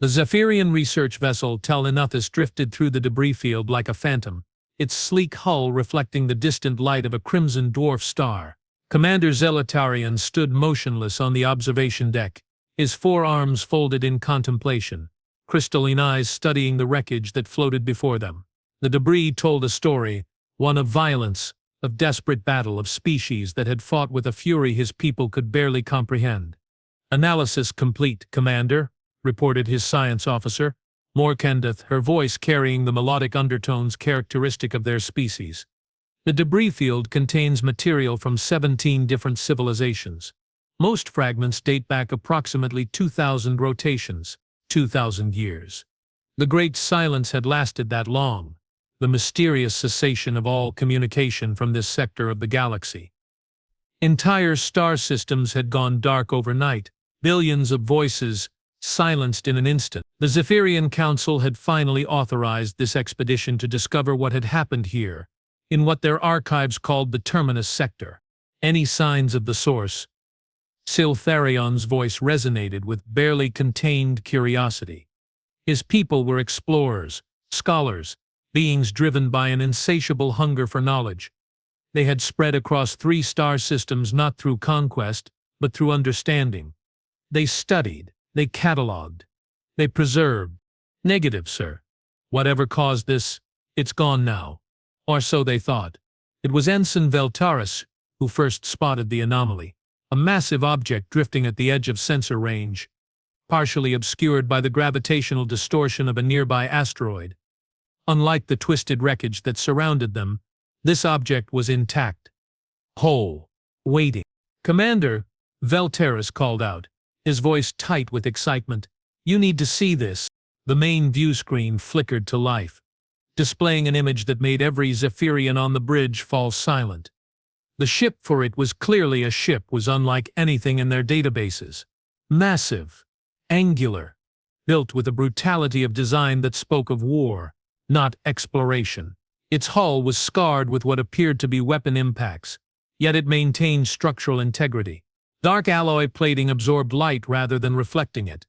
The Zephyrian research vessel Telenothus drifted through the debris field like a phantom, its sleek hull reflecting the distant light of a crimson dwarf star. Commander Zelitarian stood motionless on the observation deck, his forearms folded in contemplation, crystalline eyes studying the wreckage that floated before them. The debris told a story, one of violence, of desperate battle, of species that had fought with a fury his people could barely comprehend. "Analysis complete, Commander," reported his science officer, Morkendith, her voice carrying the melodic undertones characteristic of their species. The debris field contains material from 17 different civilizations. Most fragments date back approximately 2,000 rotations, 2,000 years. The Great Silence had lasted that long, the mysterious cessation of all communication from this sector of the galaxy. Entire star systems had gone dark overnight, billions of voices silenced in an instant. The Zephyrian Council had finally authorized this expedition to discover what had happened here, in what their archives called the Terminus Sector. Any signs of the source? Siltharion's voice resonated with barely contained curiosity. His people were explorers, scholars, beings driven by an insatiable hunger for knowledge. They had spread across 3 star systems not through conquest, but through understanding. They studied, they catalogued, they preserved. Negative, sir. Whatever caused this, it's gone now. Or so they thought. It was Ensign Veltaris who first spotted the anomaly, a massive object drifting at the edge of sensor range, partially obscured by the gravitational distortion of a nearby asteroid. Unlike the twisted wreckage that surrounded them, this object was intact, whole, waiting. "Commander," Veltaris called out, his voice tight with excitement, "you need to see this." The main view screen flickered to life, displaying an image that made every Zephyrian on the bridge fall silent. The ship, for it was clearly a ship, was unlike anything in their databases. Massive, angular, built with a brutality of design that spoke of war, not exploration. Its hull was scarred with what appeared to be weapon impacts, yet it maintained structural integrity. Dark alloy plating absorbed light rather than reflecting it,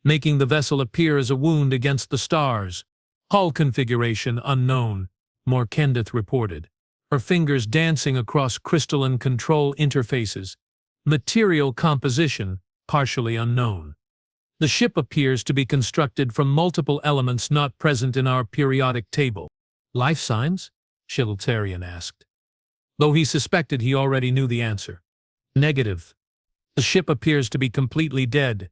making the vessel appear as a wound against the stars. "Hull configuration unknown," Morkendith reported, her fingers dancing across crystalline control interfaces. "Material composition partially unknown. The ship appears to be constructed from multiple elements not present in our periodic table." "Life signs?" Shiltarian asked, though he suspected he already knew the answer. "Negative. The ship appears to be completely dead.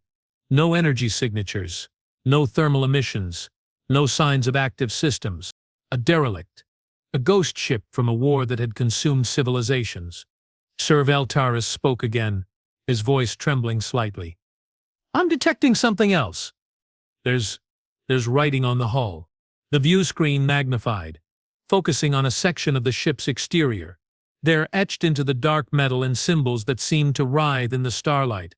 No energy signatures, no thermal emissions, no signs of active systems. A derelict. A ghost ship from a war that had consumed civilizations." Sir Veltaris spoke again, his voice trembling slightly. "I'm detecting something else. There's writing on the hull." The view screen magnified, focusing on a section of the ship's exterior. There, etched into the dark metal in symbols that seemed to writhe in the starlight,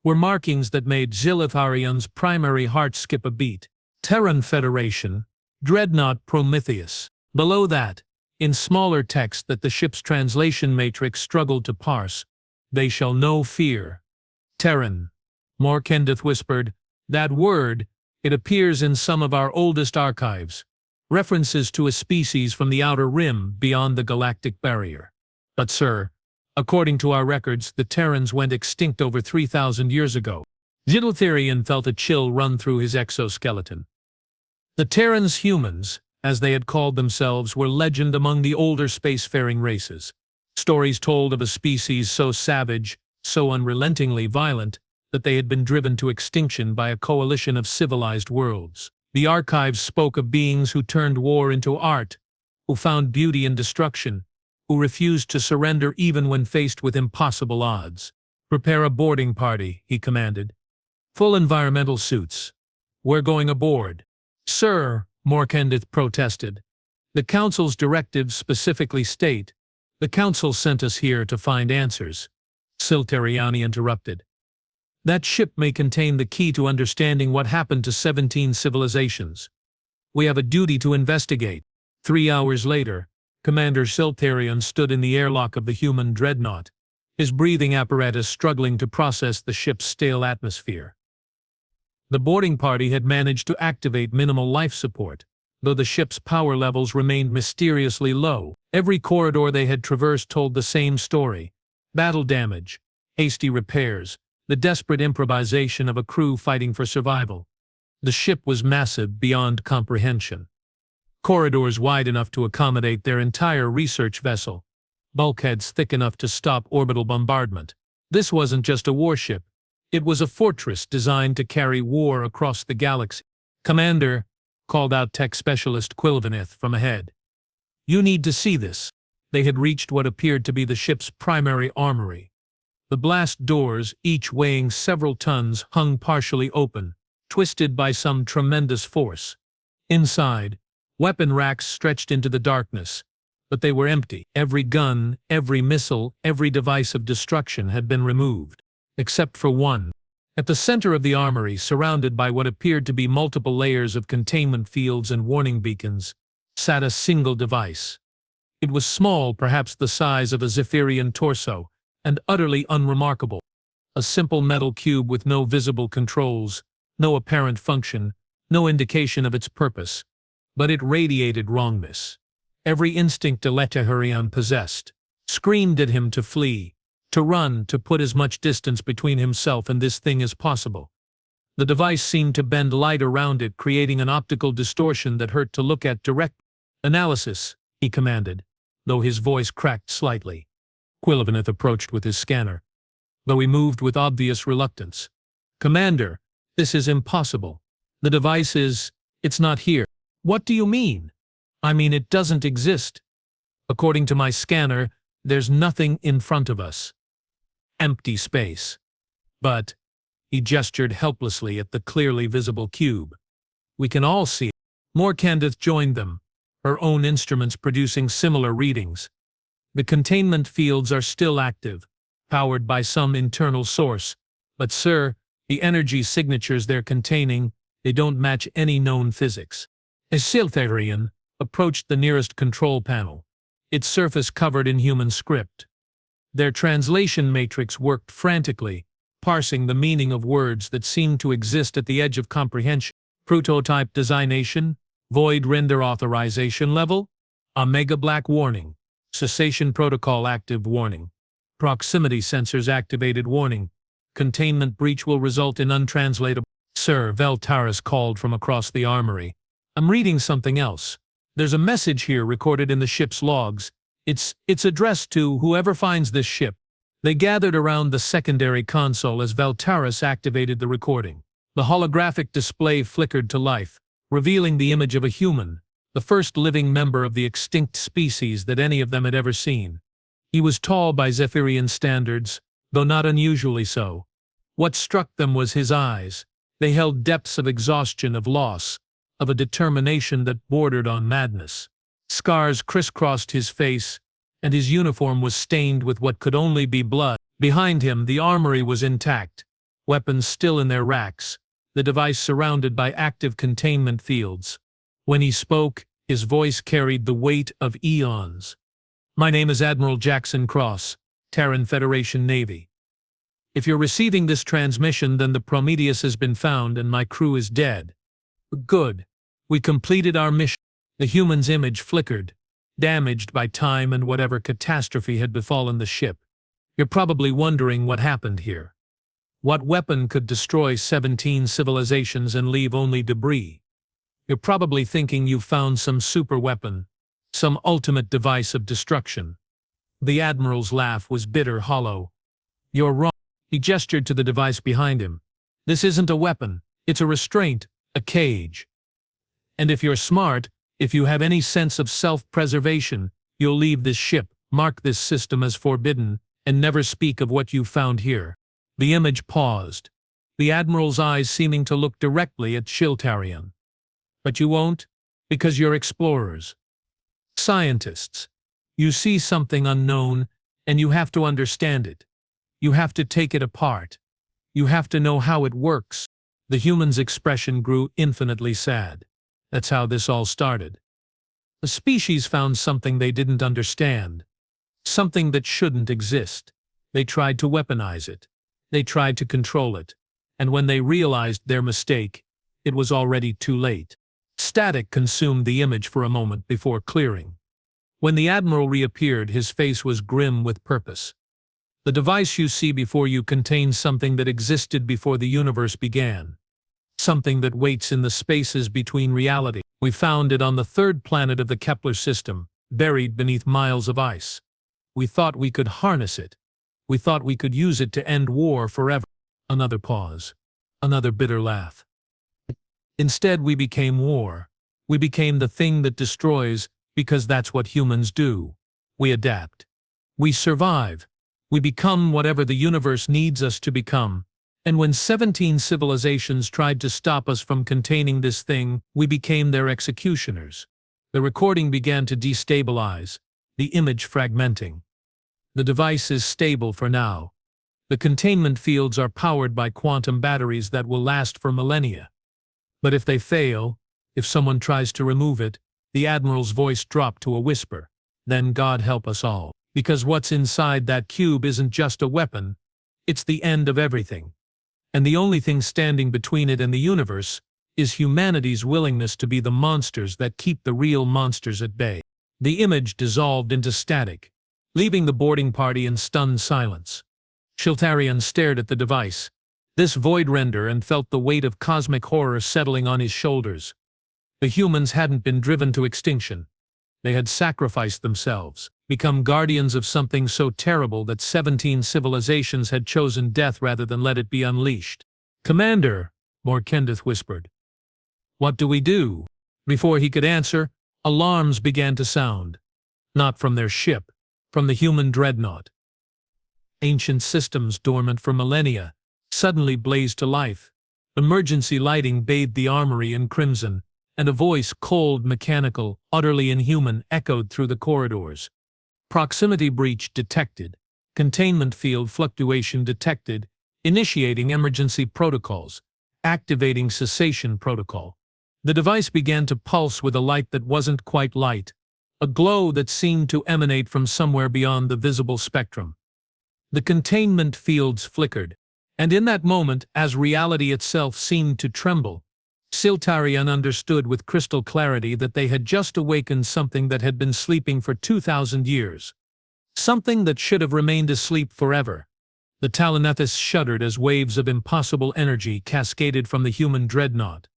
were markings that made Zilitharion's primary heart skip a beat. "Terran Federation, Dreadnought Prometheus." Below that, in smaller text that the ship's translation matrix struggled to parse, "They shall know fear." "Terran," Morkendith whispered. "That word, it appears in some of our oldest archives. References to a species from the outer rim beyond the galactic barrier. But sir, according to our records, the Terrans went extinct over 3,000 years ago." Zilitharian felt a chill run through his exoskeleton. The Terrans, humans, as they had called themselves, were legend among the older spacefaring races. Stories told of a species so savage, so unrelentingly violent, that they had been driven to extinction by a coalition of civilized worlds. The archives spoke of beings who turned war into art, who found beauty in destruction, who refused to surrender even when faced with impossible odds. "Prepare a boarding party," he commanded. "Full environmental suits. We're going aboard." "Sir," Morkendith protested, "the Council's directives specifically state, the Council sent us here to find answers." Siltariani interrupted. "That ship may contain the key to understanding what happened to 17 civilizations. We have a duty to investigate." 3 hours later, Commander Siltarian stood in the airlock of the human dreadnought, his breathing apparatus struggling to process the ship's stale atmosphere. The boarding party had managed to activate minimal life support, though the ship's power levels remained mysteriously low. Every corridor they had traversed told the same story: battle damage, hasty repairs, the desperate improvisation of a crew fighting for survival. The ship was massive beyond comprehension. Corridors wide enough to accommodate their entire research vessel, bulkheads thick enough to stop orbital bombardment. This wasn't just a warship. It was a fortress designed to carry war across the galaxy. "Commander," called out tech specialist Quilvanith from ahead. "You need to see this." They had reached what appeared to be the ship's primary armory. The blast doors, each weighing several tons, hung partially open, twisted by some tremendous force. Inside, weapon racks stretched into the darkness, but they were empty. Every gun, every missile, every device of destruction had been removed, except for one. At the center of the armory, surrounded by what appeared to be multiple layers of containment fields and warning beacons, sat a single device. It was small, perhaps the size of a Zephyrian torso, and utterly unremarkable. A simple metal cube with no visible controls, no apparent function, no indication of its purpose. But it radiated wrongness. Every instinct a Zephyrian possessed screamed at him to flee, to run, to put as much distance between himself and this thing as possible. The device seemed to bend light around it, creating an optical distortion that hurt to look at. "Direct analysis," he commanded, though his voice cracked slightly. Quilvanith approached with his scanner, though he moved with obvious reluctance. "Commander, this is impossible. The device it's not here." "What do you mean?" "I mean it doesn't exist. According to my scanner, there's nothing in front of us. Empty space." "But," he gestured helplessly at the clearly visible cube, "we can all see it." Morkandith joined them, her own instruments producing similar readings. "The containment fields are still active, powered by some internal source, but sir, the energy signatures they're containing, they don't match any known physics." A Zephyrian approached the nearest control panel, its surface covered in human script. Their translation matrix worked frantically, parsing the meaning of words that seemed to exist at the edge of comprehension. "Prototype designation, void render authorization level, Omega black warning, cessation protocol active warning, proximity sensors activated warning, containment breach will result in untranslatable." "Sir," Veltaris called from across the armory, "I'm reading something else. There's a message here recorded in the ship's logs. It's addressed to whoever finds this ship." They gathered around the secondary console as Veltaris activated the recording. The holographic display flickered to life, revealing the image of a human, the first living member of the extinct species that any of them had ever seen. He was tall by Zephyrian standards, though not unusually so. What struck them was his eyes. They held depths of exhaustion, of loss, of a determination that bordered on madness. Scars crisscrossed his face, and his uniform was stained with what could only be blood. Behind him, the armory was intact, weapons still in their racks, the device surrounded by active containment fields. When he spoke, his voice carried the weight of eons. "My name is Admiral Jackson Cross, Terran Federation Navy. If you're receiving this transmission, then the Prometheus has been found and my crew is dead." "Good. We completed our mission." The human's image flickered, damaged by time and whatever catastrophe had befallen the ship. "You're probably wondering what happened here. What weapon could destroy 17 civilizations and leave only debris? You're probably thinking you've found some super weapon, some ultimate device of destruction." The Admiral's laugh was bitter, hollow. "You're wrong." He gestured to the device behind him. "This isn't a weapon. It's a restraint, a cage. And if you're smart, if you have any sense of self-preservation, you'll leave this ship, mark this system as forbidden, and never speak of what you found here." The image paused, the Admiral's eyes seeming to look directly at Zephyrian. "But you won't, because you're explorers. Scientists. You see something unknown, and you have to understand it. You have to take it apart. You have to know how it works." The human's expression grew infinitely sad. "That's how this all started. The species found something they didn't understand, something that shouldn't exist. They tried to weaponize it. They tried to control it. and when they realized their mistake, it was already too late. Static consumed the image for a moment before clearing. When the Admiral reappeared, his face was grim with purpose. The device you see before you contains something that existed before the universe began. Something that waits in the spaces between reality. We found it on the third planet of the Kepler system, buried beneath miles of ice. We thought we could harness it. We thought we could use it to end war forever. Another pause. Another bitter laugh. Instead, we became war. We became the thing that destroys, because that's what humans do. We adapt. We survive. We become whatever the universe needs us to become. And when 17 civilizations tried to stop us from containing this thing, we became their executioners. The recording began to destabilize, the image fragmenting. The device is stable for now. The containment fields are powered by quantum batteries that will last for millennia. But if they fail, if someone tries to remove it, the Admiral's voice dropped to a whisper, then God help us all. Because what's inside that cube isn't just a weapon, it's the end of everything. And the only thing standing between it and the universe is humanity's willingness to be the monsters that keep the real monsters at bay. The image dissolved into static, leaving the boarding party in stunned silence. Chiltarian stared at the device, this void render, and felt the weight of cosmic horror settling on his shoulders. The humans hadn't been driven to extinction. They had sacrificed themselves, become guardians of something so terrible that 17 civilizations had chosen death rather than let it be unleashed. "Commander," Morkendith whispered. "What do we do?" Before he could answer, alarms began to sound. Not from their ship, from the human dreadnought. Ancient systems dormant for millennia suddenly blazed to life. Emergency lighting bathed the armory in crimson, and a voice, cold, mechanical, utterly inhuman, echoed through the corridors. Proximity breach detected. Containment field fluctuation detected. Initiating emergency protocols. Activating cessation protocol. The device began to pulse with a light that wasn't quite light, a glow that seemed to emanate from somewhere beyond the visible spectrum. The containment fields flickered, and in that moment, as reality itself seemed to tremble, Chiltarian understood with crystal clarity that they had just awakened something that had been sleeping for 2,000 years. Something that should have remained asleep forever. The Talonethis shuddered as waves of impossible energy cascaded from the human dreadnought.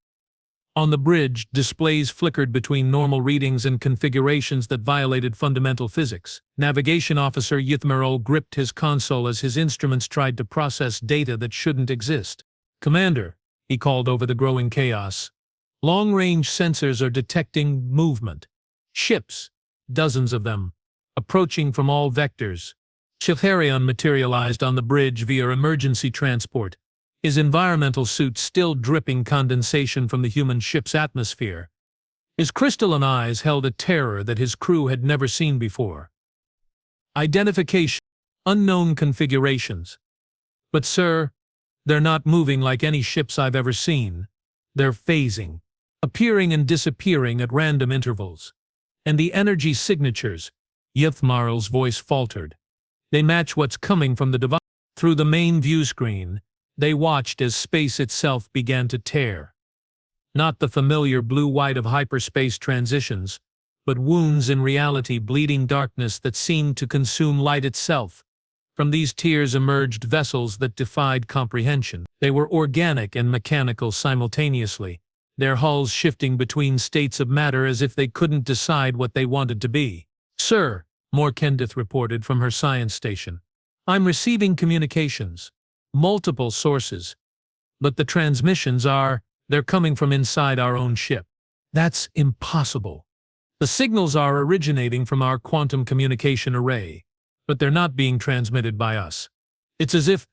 On the bridge, displays flickered between normal readings and configurations that violated fundamental physics. Navigation Officer Ythmerol gripped his console as his instruments tried to process data that shouldn't exist. "Commander," he called over the growing chaos. "Long-range sensors are detecting movement. Ships, dozens of them, approaching from all vectors." Chiltarian materialized on the bridge via emergency transport, his environmental suit still dripping condensation from the human ship's atmosphere. His crystalline eyes held a terror that his crew had never seen before. "Identification. Unknown configurations. But sir, they're not moving like any ships I've ever seen. They're phasing, appearing and disappearing at random intervals. And the energy signatures," Ythmarl's voice faltered, "they match what's coming from the device." Through the main view screen, they watched as space itself began to tear. Not the familiar blue-white of hyperspace transitions, but wounds in reality, bleeding darkness that seemed to consume light itself. From these tears emerged vessels that defied comprehension. They were organic and mechanical simultaneously, their hulls shifting between states of matter as if they couldn't decide what they wanted to be. "Sir," Morkendith reported from her science station, "I'm receiving communications. Multiple sources. But the transmissions they're coming from inside our own ship." "That's impossible. The signals are originating from our quantum communication array, but they're not being transmitted by us. It's as if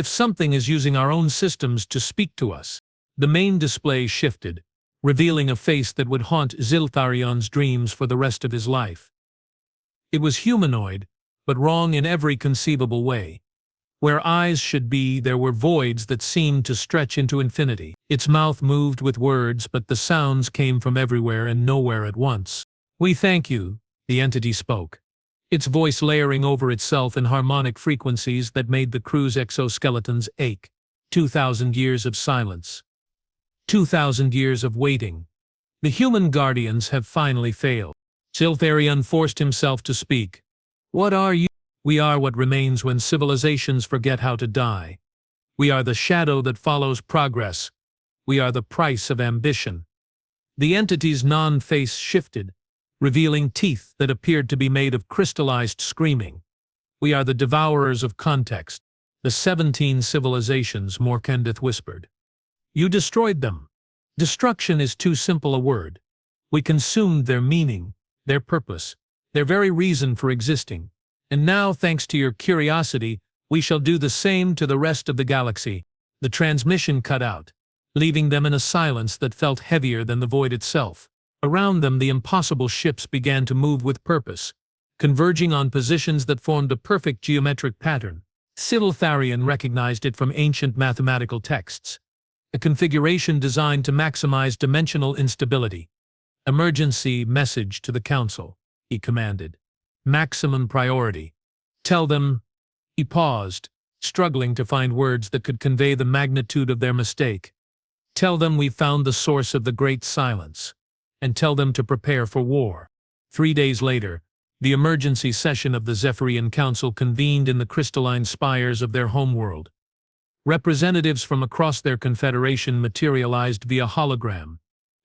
something is using our own systems to speak to us." The main display shifted, revealing a face that would haunt Chiltarian's dreams for the rest of his life. It was humanoid, but wrong in every conceivable way. Where eyes should be, there were voids that seemed to stretch into infinity. Its mouth moved with words, but the sounds came from everywhere and nowhere at once. "We thank you," the entity spoke, its voice layering over itself in harmonic frequencies that made the crew's exoskeletons ache. 2,000 years of silence. 2,000 years of waiting. The human guardians have finally failed. Zephyrian forced himself to speak. What are you? We are what remains when civilizations forget how to die. We are the shadow that follows progress. We are the price of ambition. The entity's non-face shifted, revealing teeth that appeared to be made of crystallized screaming. We are the devourers of context. The 17 civilizations, Morkendith whispered. You destroyed them. Destruction is too simple a word. We consumed their meaning, their purpose, their very reason for existing. And now, thanks to your curiosity, we shall do the same to the rest of the galaxy. The transmission cut out, leaving them in a silence that felt heavier than the void itself. Around them, the impossible ships began to move with purpose, converging on positions that formed a perfect geometric pattern. Zephyrian recognized it from ancient mathematical texts, a configuration designed to maximize dimensional instability. Emergency message to the Council, he commanded. Maximum priority. Tell them. He paused, struggling to find words that could convey the magnitude of their mistake. Tell them we found the source of the Great Silence, and tell them to prepare for war. 3 days later, the emergency session of the Zephyrian Council convened in the crystalline spires of their homeworld. Representatives from across their confederation materialized via hologram,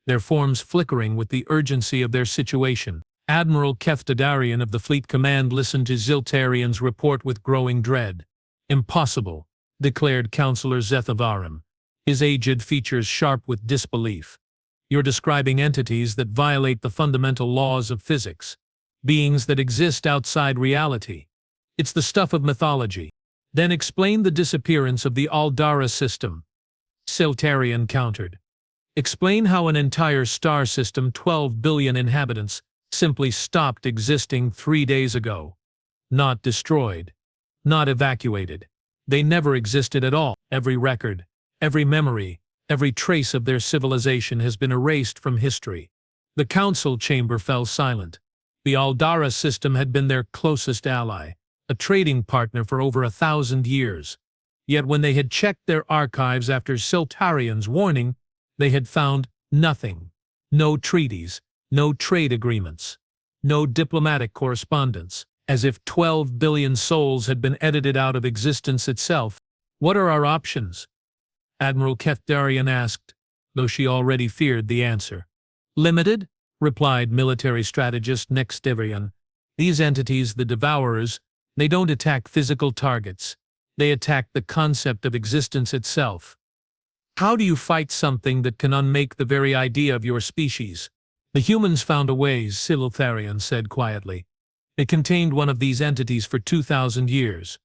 their forms flickering with the urgency of their situation. Admiral Kefdadarian of the Fleet Command listened to Zephyrian's report with growing dread. Impossible, declared Councillor Zephyrian, his aged features sharp with disbelief. You're describing entities that violate the fundamental laws of physics, beings that exist outside reality. It's the stuff of mythology. Then explain the disappearance of the Aldara system. Zephyrian countered. Explain how an entire star system, 12 billion inhabitants, simply stopped existing 3 days ago. Not destroyed. Not evacuated. They never existed at all. Every record, every memory, every trace of their civilization has been erased from history. The council chamber fell silent. The Aldara system had been their closest ally, a trading partner for over 1,000 years. Yet when they had checked their archives after Zephyrian's warning, they had found nothing. No treaties, no trade agreements, no diplomatic correspondence, as if 12 billion souls had been edited out of existence itself. What are our options? Admiral Kefdarian asked, though she already feared the answer. Limited, replied military strategist Nextevrian. These entities, the Devourers, they don't attack physical targets. They attack the concept of existence itself. How do you fight something that can unmake the very idea of your species? The humans found a way, Zephyrian said quietly. It contained one of these entities for 2,000 years.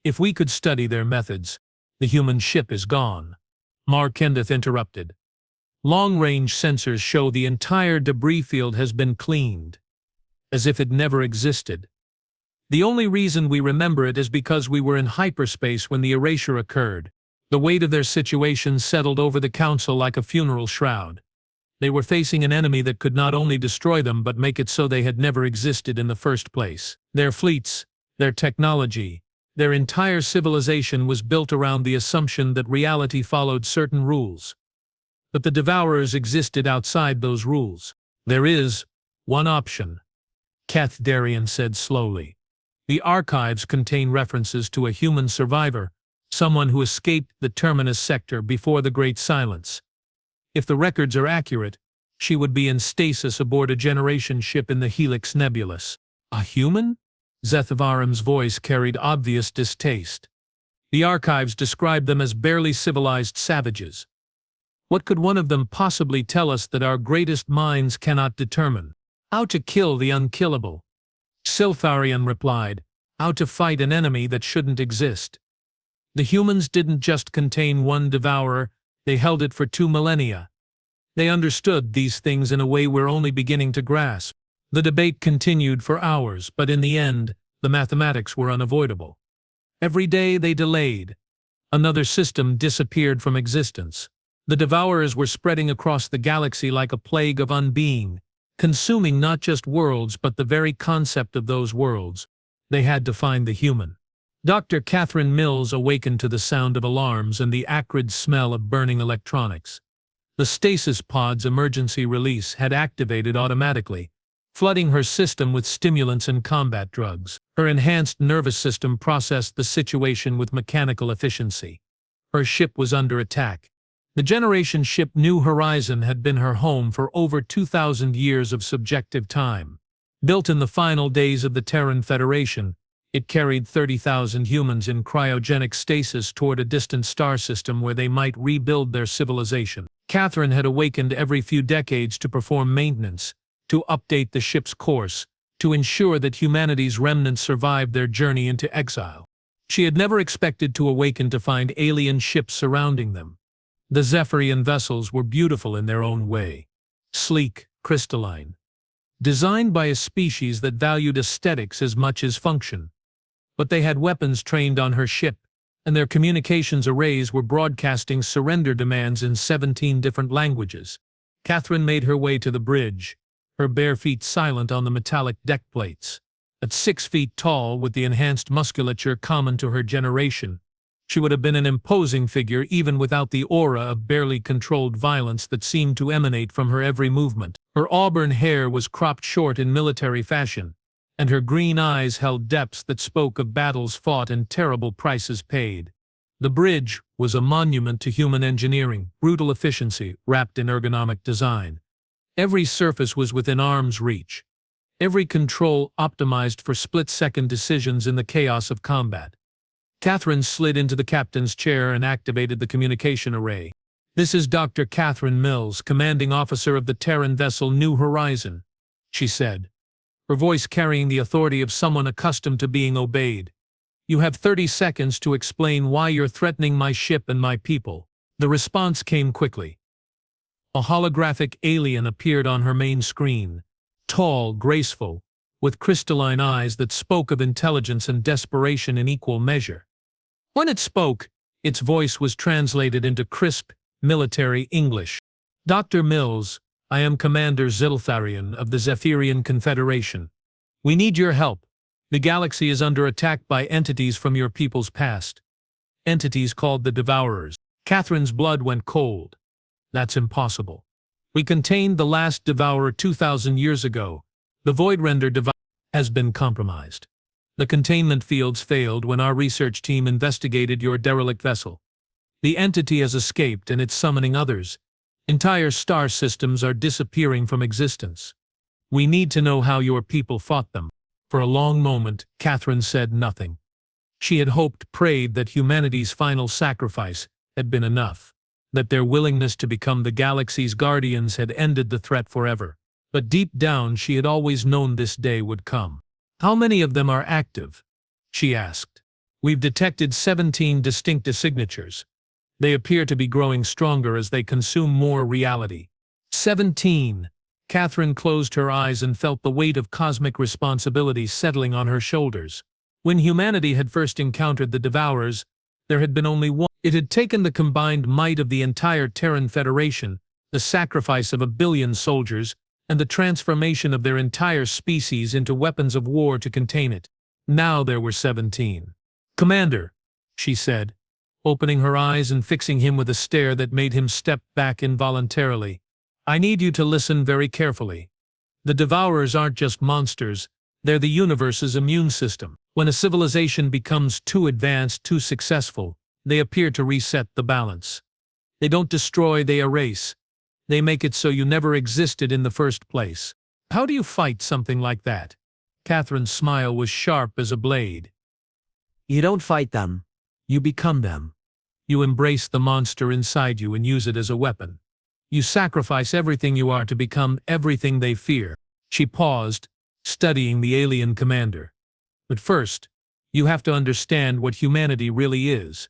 If we could study their methods, the human ship is gone. Morkendith interrupted. Long-range sensors show the entire debris field has been cleaned, as if it never existed. The only reason we remember it is because we were in hyperspace when the erasure occurred. The weight of their situation settled over the council like a funeral shroud. They were facing an enemy that could not only destroy them but make it so they had never existed in the first place. Their fleets, their technology, their entire civilization was built around the assumption that reality followed certain rules. But the Devourers existed outside those rules. There is one option, Kefdarian said slowly. The archives contain references to a human survivor, someone who escaped the Terminus sector before the Great Silence. If the records are accurate, she would be in stasis aboard a generation ship in the Helix Nebulous. A human? Zephyrian's voice carried obvious distaste. The archives describe them as barely civilized savages. What could one of them possibly tell us that our greatest minds cannot determine? How to kill the unkillable. Zephyrian replied, how to fight an enemy that shouldn't exist. The humans didn't just contain one devourer, they held it for 2 millennia. They understood these things in a way we're only beginning to grasp. The debate continued for hours, but in the end, the mathematics were unavoidable. Every day they delayed. Another system disappeared from existence. The Devourers were spreading across the galaxy like a plague of unbeing, consuming not just worlds but the very concept of those worlds. They had to find the human. Dr. Catherine Mills awakened to the sound of alarms and the acrid smell of burning electronics. The stasis pod's emergency release had activated automatically, flooding her system with stimulants and combat drugs. Her enhanced nervous system processed the situation with mechanical efficiency. Her ship was under attack. The generation ship New Horizon had been her home for over 2,000 years of subjective time. Built in the final days of the Terran Federation, it carried 30,000 humans in cryogenic stasis toward a distant star system where they might rebuild their civilization. Catherine had awakened every few decades to perform maintenance, to update the ship's course, to ensure that humanity's remnants survived their journey into exile. She had never expected to awaken to find alien ships surrounding them. The Zephyrian vessels were beautiful in their own way, sleek, crystalline, designed by a species that valued aesthetics as much as function. But they had weapons trained on her ship, and their communications arrays were broadcasting surrender demands in 17 different languages. Catherine made her way to the bridge, her bare feet silent on the metallic deck plates. At 6 feet tall, with the enhanced musculature common to her generation, she would have been an imposing figure even without the aura of barely controlled violence that seemed to emanate from her every movement. Her auburn hair was cropped short in military fashion, and her green eyes held depths that spoke of battles fought and terrible prices paid. The bridge was a monument to human engineering, brutal efficiency wrapped in ergonomic design. Every surface was within arm's reach, every control optimized for split-second decisions in the chaos of combat. Catherine slid into the captain's chair and activated the communication array. "This is Dr. Catherine Mills, commanding officer of the Terran vessel New Horizon," she said, her voice carrying the authority of someone accustomed to being obeyed. "You have 30 seconds to explain why you're threatening my ship and my people." The response came quickly. A holographic alien appeared on her main screen, tall, graceful, with crystalline eyes that spoke of intelligence and desperation in equal measure. When it spoke, its voice was translated into crisp, military English. "Dr. Mills, I am Commander Ziltharian of the Zephyrian Confederation. We need your help. The galaxy is under attack by entities from your people's past. Entities called the Devourers." Catherine's blood went cold. "That's impossible. We contained the last Devourer 2,000 years ago. The Voidrender Devourer has been compromised. The containment fields failed when our research team investigated your derelict vessel. The entity has escaped and it's summoning others. Entire star systems are disappearing from existence. We need to know how your people fought them." For a long moment, Catherine said nothing. She had hoped, prayed that humanity's final sacrifice had been enough, that their willingness to become the galaxy's guardians had ended the threat forever. But deep down she had always known this day would come. "How many of them are active?" she asked. "We've detected 17 distinct signatures. They appear to be growing stronger as they consume more reality." 17. Catherine closed her eyes and felt the weight of cosmic responsibility settling on her shoulders. When humanity had first encountered the Devourers, there had been only one. It had taken the combined might of the entire Terran Federation, the sacrifice of 1 billion soldiers, and the transformation of their entire species into weapons of war to contain it. Now there were 17. "Commander," she said, opening her eyes and fixing him with a stare that made him step back involuntarily, "I need you to listen very carefully. The Devourers aren't just monsters, they're the universe's immune system. When a civilization becomes too advanced, too successful, they appear to reset the balance. They don't destroy, they erase. They make it so you never existed in the first place. How do you fight something like that?" Catherine's smile was sharp as a blade. "You don't fight them. You become them. You embrace the monster inside you and use it as a weapon. You sacrifice everything you are to become everything they fear." She paused, studying the alien commander. "But first, you have to understand what humanity really is.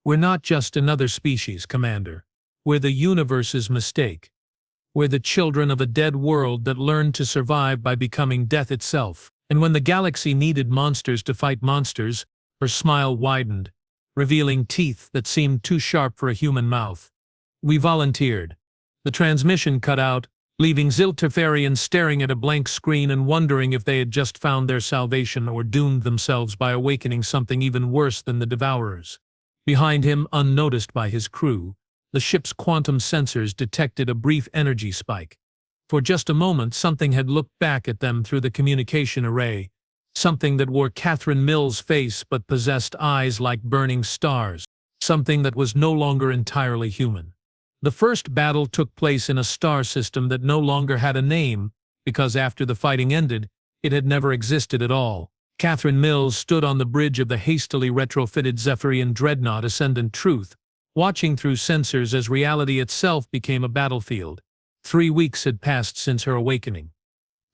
We're not just another species, Commander. We're the universe's mistake. We're the children of a dead world that learned to survive by becoming death itself. And when the galaxy needed monsters to fight monsters," her smile widened, revealing teeth that seemed too sharp for a human mouth, "we volunteered. The transmission cut out, leaving Zephyrians staring at a blank screen and wondering if they had just found their salvation or doomed themselves by awakening something even worse than the Devourers. Behind him, unnoticed by his crew, the ship's quantum sensors detected a brief energy spike. For just a moment, something had looked back at them through the communication array, something that wore Catherine Mill's face but possessed eyes like burning stars, something that was no longer entirely human. The first battle took place in a star system that no longer had a name, because after the fighting ended, it had never existed at all. Catherine Mills stood on the bridge of the hastily retrofitted Zephyrian dreadnought Ascendant Truth, watching through sensors as reality itself became a battlefield. 3 weeks had passed since her awakening.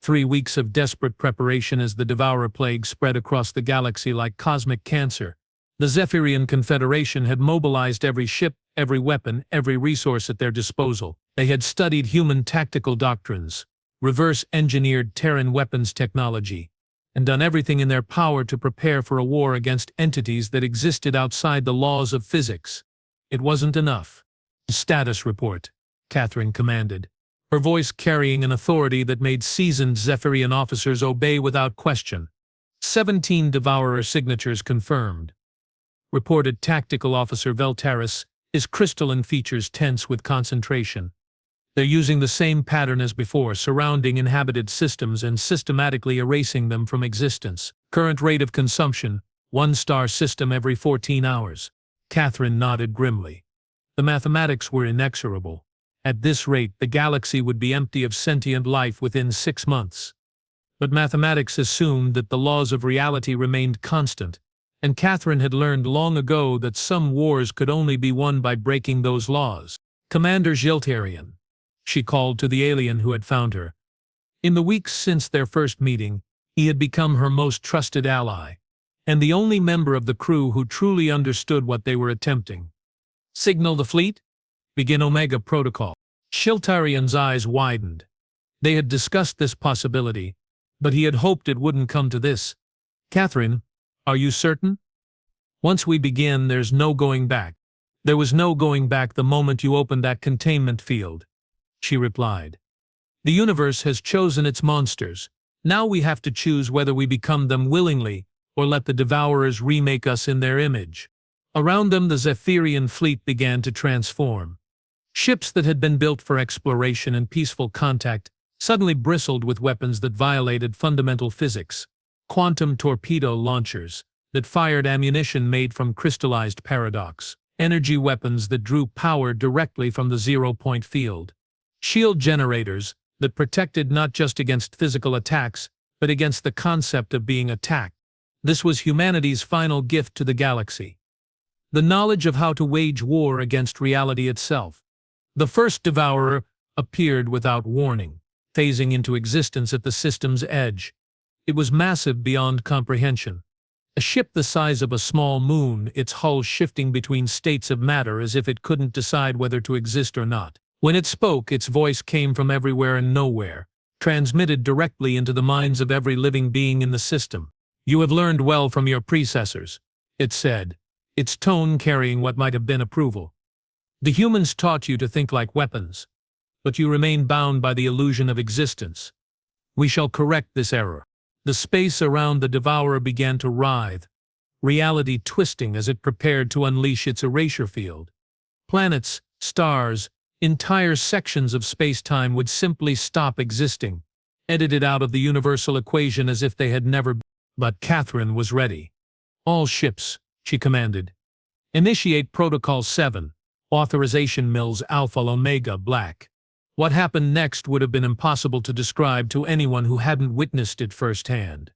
3 weeks of desperate preparation as the Devourer plague spread across the galaxy like cosmic cancer. The Zephyrian Confederation had mobilized every ship, every weapon, every resource at their disposal. They had studied human tactical doctrines, reverse-engineered Terran weapons technology, and done everything in their power to prepare for a war against entities that existed outside the laws of physics. It wasn't enough. "Status report," Catherine commanded, her voice carrying an authority that made seasoned Zephyrian officers obey without question. 17 Devourer signatures confirmed. Reported Tactical Officer Veltaris, his crystalline features tense with concentration. "They're using the same pattern as before, surrounding inhabited systems and systematically erasing them from existence. Current rate of consumption, 1-star system every 14 hours. Catherine nodded grimly. The mathematics were inexorable. At this rate, the galaxy would be empty of sentient life within 6 months. But mathematics assumed that the laws of reality remained constant, and Catherine had learned long ago that some wars could only be won by breaking those laws. "Commander Zephyrian," she called to the alien who had found her. In the weeks since their first meeting, he had become her most trusted ally, and the only member of the crew who truly understood what they were attempting. "Signal the fleet? Begin Omega Protocol." Zephyrian's eyes widened. They had discussed this possibility, but he had hoped it wouldn't come to this. "Catherine, are you certain? Once we begin, there's no going back." "There was no going back the moment you opened that containment field," she replied. "The universe has chosen its monsters. Now we have to choose whether we become them willingly or let the Devourers remake us in their image." Around them, the Zephyrian fleet began to transform. Ships that had been built for exploration and peaceful contact suddenly bristled with weapons that violated fundamental physics. Quantum torpedo launchers that fired ammunition made from crystallized paradox. Energy weapons that drew power directly from the zero-point field. Shield generators that protected not just against physical attacks, but against the concept of being attacked. This was humanity's final gift to the galaxy. The knowledge of how to wage war against reality itself. The first Devourer appeared without warning, phasing into existence at the system's edge. It was massive beyond comprehension. A ship the size of a small moon, its hull shifting between states of matter as if it couldn't decide whether to exist or not. When it spoke, its voice came from everywhere and nowhere, transmitted directly into the minds of every living being in the system. "You have learned well from your predecessors," it said, its tone carrying what might have been approval. "The humans taught you to think like weapons, but you remain bound by the illusion of existence. We shall correct this error." The space around the Devourer began to writhe, reality twisting as it prepared to unleash its erasure field. Planets, stars, entire sections of space-time would simply stop existing, edited out of the universal equation as if they had never been. But Catherine was ready. "All ships," she commanded. "Initiate Protocol 7, Authorization Mills Alpha Omega Black." What happened next would have been impossible to describe to anyone who hadn't witnessed it firsthand.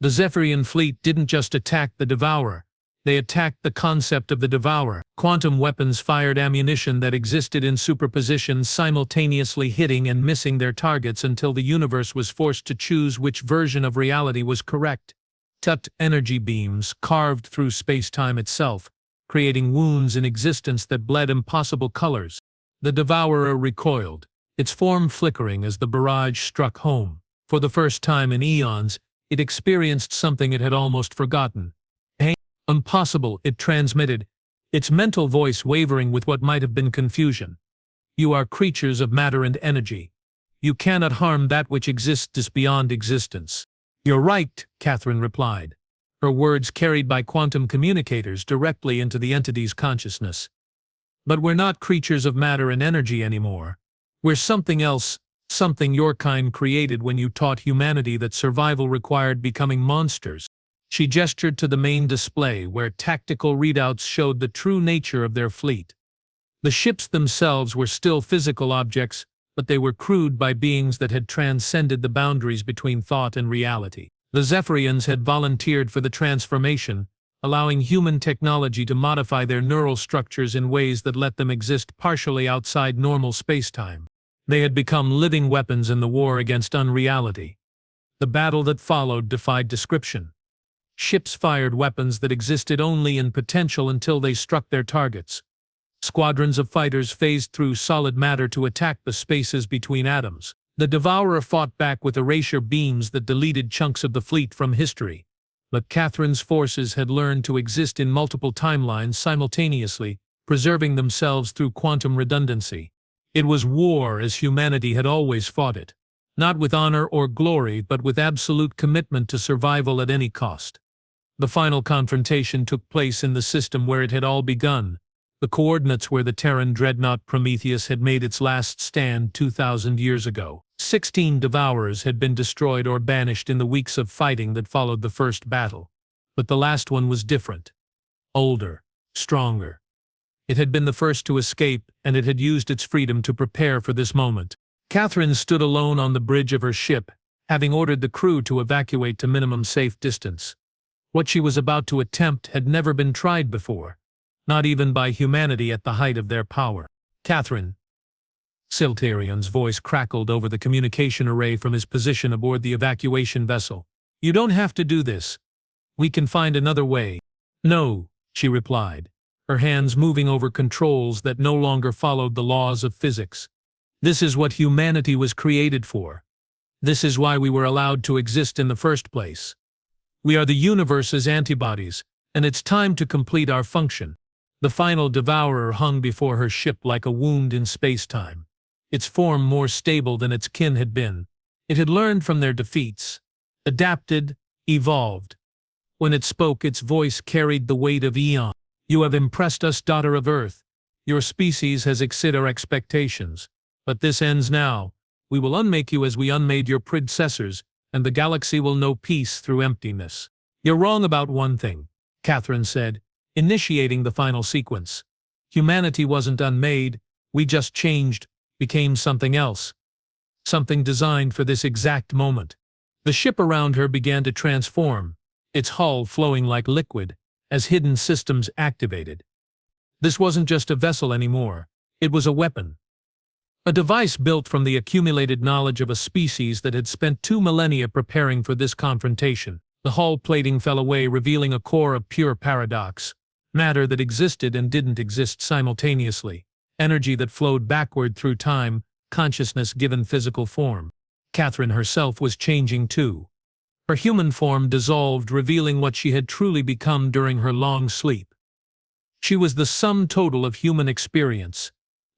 The Zephyrian fleet didn't just attack the Devourer, they attacked the concept of the Devourer. Quantum weapons fired ammunition that existed in superposition, simultaneously hitting and missing their targets until the universe was forced to choose which version of reality was correct. Tucked energy beams carved through space-time itself, creating wounds in existence that bled impossible colors. The Devourer recoiled, its form flickering as the barrage struck home. For the first time in eons, it experienced something it had almost forgotten. "Pain. Impossible," it transmitted, its mental voice wavering with what might have been confusion. "You are creatures of matter and energy. You cannot harm that which exists beyond existence. You're right, Catherine replied, her words carried by quantum communicators directly into the entity's consciousness. But we're not creatures of matter and energy anymore. We're something else, something your kind created when you taught humanity that survival required becoming monsters. She gestured to the main display where tactical readouts showed the true nature of their fleet. The ships themselves were still physical objects, but they were crewed by beings that had transcended the boundaries between thought and reality. The Zephyrians had volunteered for the transformation, allowing human technology to modify their neural structures in ways that let them exist partially outside normal spacetime. They had become living weapons in the war against unreality. The battle that followed defied description. Ships fired weapons that existed only in potential until they struck their targets. Squadrons of fighters phased through solid matter to attack the spaces between atoms. The Devourer fought back with erasure beams that deleted chunks of the fleet from history. But Catherine's forces had learned to exist in multiple timelines simultaneously, preserving themselves through quantum redundancy. It was war as humanity had always fought it, not with honor or glory, but with absolute commitment to survival at any cost. The final confrontation took place in the system where it had all begun, the coordinates where the Terran dreadnought Prometheus had made its last stand 2,000 years ago. 16 Devourers had been destroyed or banished in the weeks of fighting that followed the first battle. But the last one was different. Older, stronger. It had been the first to escape, and it had used its freedom to prepare for this moment. Catherine stood alone on the bridge of her ship, having ordered the crew to evacuate to minimum safe distance. What she was about to attempt had never been tried before, not even by humanity at the height of their power. Catherine. Silterian's voice crackled over the communication array from his position aboard the evacuation vessel. You don't have to do this. We can find another way. No, she replied, her hands moving over controls that no longer followed the laws of physics. This is what humanity was created for. This is why we were allowed to exist in the first place. We are the universe's antibodies, and it's time to complete our function. The final Devourer hung before her ship like a wound in space-time, its form more stable than its kin had been. It had learned from their defeats, adapted, evolved. When it spoke, its voice carried the weight of eon. You have impressed us, daughter of Earth. Your species has exceeded our expectations. But this ends now. We will unmake you as we unmade your predecessors, and the galaxy will know peace through emptiness. You're wrong about one thing, Catherine said, initiating the final sequence. Humanity wasn't unmade, we just changed, became something else. Something designed for this exact moment. The ship around her began to transform, its hull flowing like liquid, as hidden systems activated. This wasn't just a vessel anymore, it was a weapon. A device built from the accumulated knowledge of a species that had spent 2 millennia preparing for this confrontation. The hull plating fell away, revealing a core of pure paradox. Matter that existed and didn't exist simultaneously. Energy that flowed backward through time, consciousness given physical form. Catherine herself was changing too. Her human form dissolved, revealing what she had truly become during her long sleep. She was the sum total of human experience,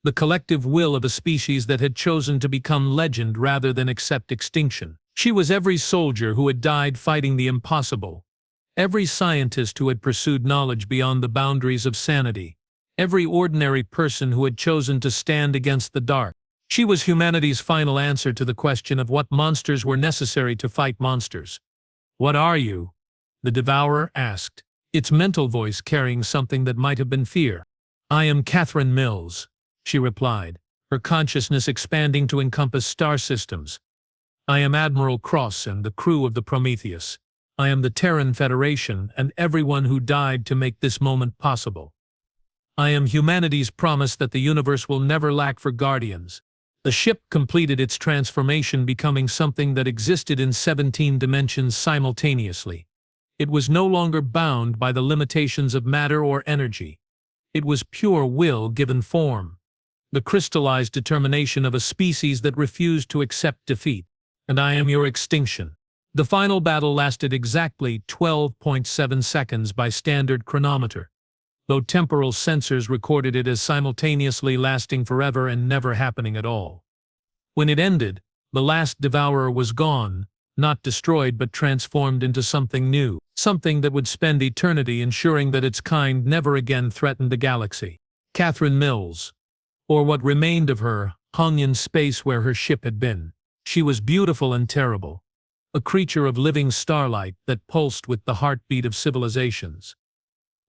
the collective will of a species that had chosen to become legend rather than accept extinction. She was every soldier who had died fighting the impossible, every scientist who had pursued knowledge beyond the boundaries of sanity, every ordinary person who had chosen to stand against the dark. She was humanity's final answer to the question of what monsters were necessary to fight monsters. What are you? The Devourer asked, its mental voice carrying something that might have been fear. I am Catherine Mills, she replied, her consciousness expanding to encompass star systems. I am Admiral Cross and the crew of the Prometheus. I am the Terran Federation and everyone who died to make this moment possible. I am humanity's promise that the universe will never lack for guardians. The ship completed its transformation, becoming something that existed in 17 dimensions simultaneously. It was no longer bound by the limitations of matter or energy. It was pure will given form, the crystallized determination of a species that refused to accept defeat. And I am your extinction. The final battle lasted exactly 12.7 seconds by standard chronometer, though temporal sensors recorded it as simultaneously lasting forever and never happening at all. When it ended, The last devourer was gone, not destroyed but transformed into something new, something that would spend eternity ensuring that its kind never again threatened the galaxy. Catherine Mills, or what remained of her, hung in space where her ship had been. She was beautiful and terrible, a creature of living starlight that pulsed with the heartbeat of civilizations.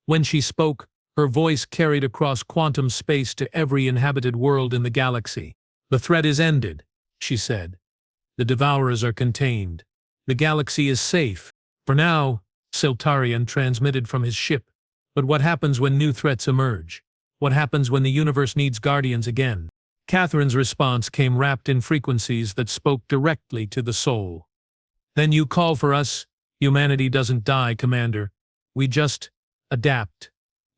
When she spoke, her voice carried across quantum space to every inhabited world in the galaxy. "The threat is ended," she said. "The Devourers are contained. The galaxy is safe. For now," Siltarian transmitted from his ship. "But what happens when new threats emerge? What happens when the universe needs guardians again?" Catherine's response came wrapped in frequencies that spoke directly to the soul. "Then you call for us? Humanity doesn't die, Commander. We just adapt.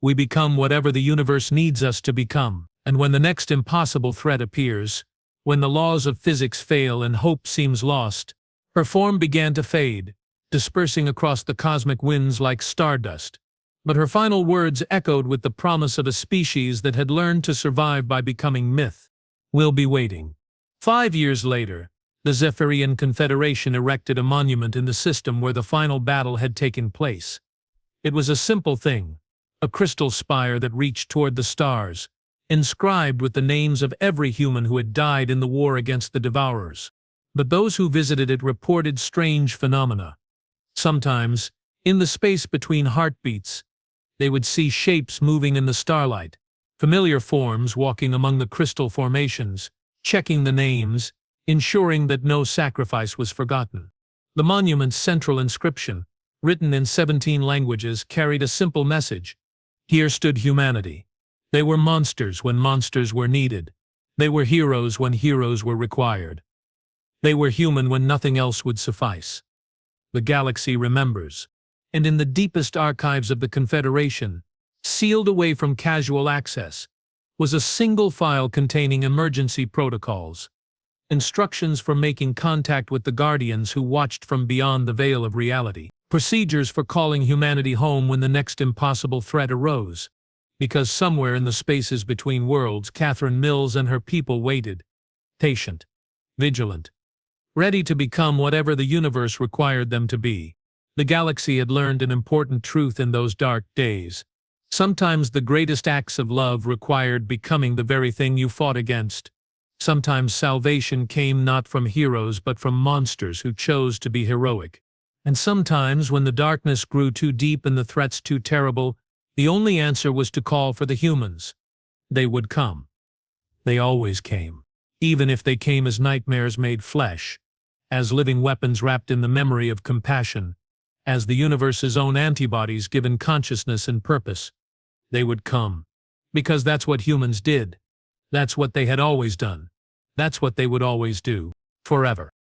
We become whatever the universe needs us to become. And when the next impossible threat appears, when the laws of physics fail and hope seems lost," her form began to fade, dispersing across the cosmic winds like stardust. But her final words echoed with the promise of a species that had learned to survive by becoming myth. "We'll be waiting." 5 years later, the Zephyrian Confederation erected a monument in the system where the final battle had taken place. It was a simple thing, a crystal spire that reached toward the stars, inscribed with the names of every human who had died in the war against the Devourers. But those who visited it reported strange phenomena. Sometimes, in the space between heartbeats, they would see shapes moving in the starlight, familiar forms walking among the crystal formations, checking the names, ensuring that no sacrifice was forgotten. The monument's central inscription, written in 17 languages, carried a simple message. Here stood humanity. They were monsters when monsters were needed. They were heroes when heroes were required. They were human when nothing else would suffice. The galaxy remembers. And in the deepest archives of the Confederation, sealed away from casual access, was a single file containing emergency protocols, instructions for making contact with the Guardians who watched from beyond the veil of reality, procedures for calling humanity home when the next impossible threat arose. Because somewhere in the spaces between worlds, Catherine Mills and her people waited, patient, vigilant, ready to become whatever the universe required them to be. The galaxy had learned an important truth in those dark days. Sometimes the greatest acts of love required becoming the very thing you fought against. Sometimes salvation came not from heroes but from monsters who chose to be heroic. And sometimes, when the darkness grew too deep and the threats too terrible, the only answer was to call for the humans. They would come. They always came. Even if they came as nightmares made flesh, as living weapons wrapped in the memory of compassion, as the universe's own antibodies given consciousness and purpose, they would come. Because that's what humans did. That's what they had always done. That's what they would always do. Forever.